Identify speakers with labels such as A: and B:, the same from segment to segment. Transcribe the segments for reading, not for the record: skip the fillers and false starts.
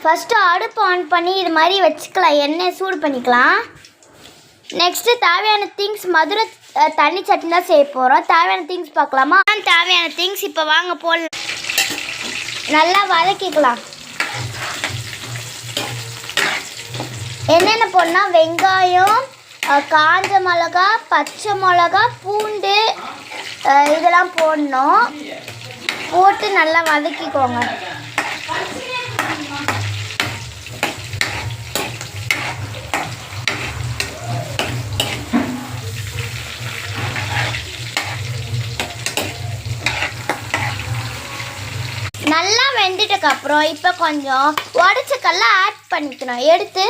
A: First அடுப்பு on பண்ணி இது மாதிரி வச்சுக்கலாம், எண்ணெய் சூடு பண்ணிக்கலாம். நெக்ஸ்ட்டு தேவையான திங்ஸ் மதுரை தண்ணி சட்னி தான் செய்ய போகிறோம். தேவையான திங்ஸ் பார்க்கலாமா? தேவையான திங்ஸ் இப்போ வாங்க போடலாம். நல்லா வதக்கிக்கலாம். என்னென்ன போடணும்? வெங்காயம், காஞ்ச மிளகா, பச்சை மிளகா, பூண்டு இதெல்லாம் போடணும். போட்டு நல்லா வதக்கிக்கோங்க. நல்லா வெந்துட்டதுக்கப்புறம் இப்போ கொஞ்சம் உடச்ச கல்ல ஆட் பண்ணிக்கணும். எடுத்து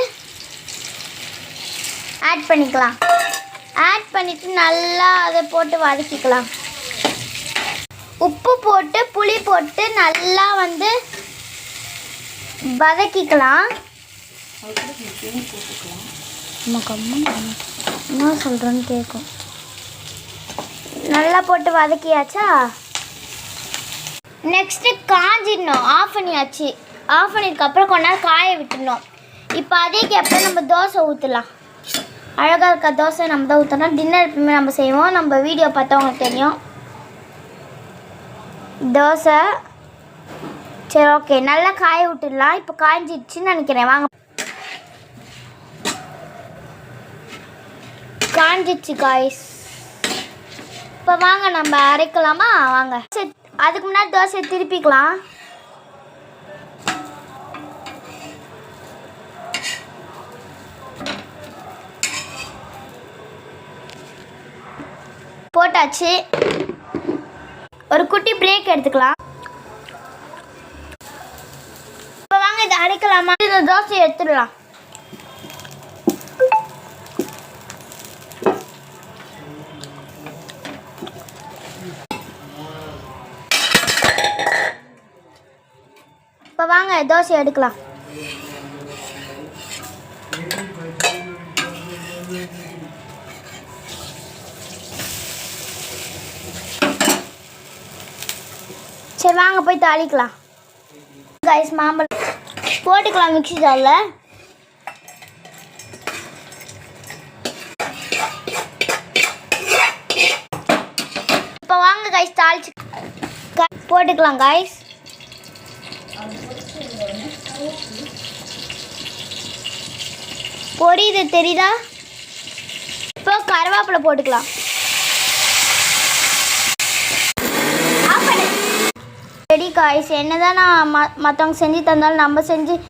A: ஆட் பண்ணிக்கலாம். ஆட் பண்ணிவிட்டு நல்லா அதை போட்டு வதக்கிக்கலாம். உப்பு போட்டு புளி போட்டு நல்லா வதக்கிக்கலாம். என்ன சொல்கிறேன்னு கேட்கும். நல்லா போட்டு வதக்கியாச்சா? நெக்ஸ்ட்டு காஞ்சிடணும். ஆஃப் பண்ணியாச்சு. ஆஃப் பண்ணிதுக்கப்புறம் கொஞ்ச நேரம் காய விட்டுடணும். இப்போ அதேக்கப்புறம் நம்ம தோசை ஊற்றலாம். அழகாக இருக்க தோசை நம்ம தான் ஊற்றணும். டின்னர் எப்பவுமே நம்ம செய்வோம். நம்ம வீடியோ பார்த்தவங்களுக்கு தெரியும். தோசை சரி, ஓகே, நல்லா காய விட்டுடலாம். இப்போ காய்ஞ்சிடுச்சுன்னு நினைக்கிறேன். வாங்க, காஞ்சிடுச்சு காய்ஸ். இப்போ வாங்க நம்ம அரைக்கலாமா? வாங்க. சரி, அதுக்கு முன்னாடி தோசையை திருப்பிக்கலாம். போட்டாச்சு. ஒரு குட்டி பிரேக் எடுத்துக்கலாம். இப்போ வாங்க இதை அரைக்கலாமா? இந்த தோசையை எடுத்துடலாம். இப்போ வாங்க தோசை எடுக்கலாம். சரி, வாங்க போய் தாளிக்கலாம். கைஸ், மாம்பழம் போட்டுக்கலாம் மிக்ஸி ஜாரில். இப்போ வாங்க கைஸ் தாளிச்சு போட்டுக்கலாம். கைஸ், பொரியுது தெரியுதா? இப்போ கருவேப்பிலை போட்டுக்கலாம். Ready guys. என்னதான் நான் மற்றவங்க செஞ்சு தந்தாலும் நம்ம செஞ்சு